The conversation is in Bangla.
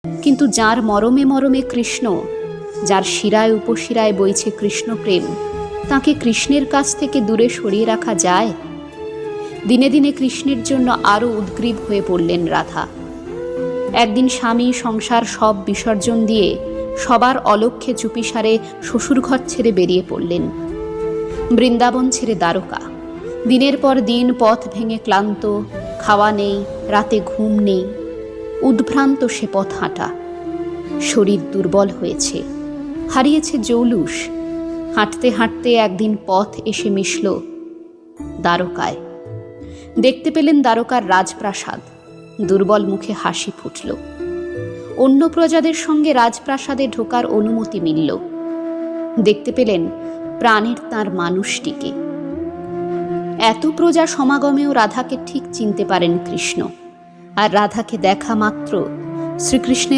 কিন্তু যার মরমে মরমে কৃষ্ণ, যার শিরায় উপশিরায় বইছে কৃষ্ণ প্রেম, তাকে কৃষ্ণের কাছ থেকে দূরে সরিয়ে রাখা যায়? দিনে দিনে কৃষ্ণের জন্য আরও উদ্গ্রীব হয়ে পড়লেন রাধা। একদিন স্বামী সংসার সব বিসর্জন দিয়ে সবার অলক্ষ্যে চুপিসারে শ্বশুরঘর ছেড়ে বেরিয়ে পড়লেন। বৃন্দাবন ছেড়ে দ্বারকা। দিনের পর দিন পথ ভেঙে ক্লান্ত, খাওয়া নেই, রাতে ঘুম নেই, উদ্ভ্রান্ত সে পথ হাঁটা। শরীর দুর্বল হয়েছে, হারিয়েছে জৌলুস। হাঁটতে হাঁটতে একদিন পথ এসে মিশল দ্বারকায়। দেখতে পেলেন দ্বারকার রাজপ্রাসাদ। দুর্বল মুখে হাসি ফুটল। অন্য প্রজাদের সঙ্গে রাজপ্রাসাদে ঢোকার অনুমতি মিলল। দেখতে পেলেন প্রাণের তাঁর মানুষটিকে। এত প্রজা সমাগমেও রাধাকে ঠিক চিনতে পারেন কৃষ্ণ। আর রাধাকে দেখা মাত্র শ্রীকৃষ্ণের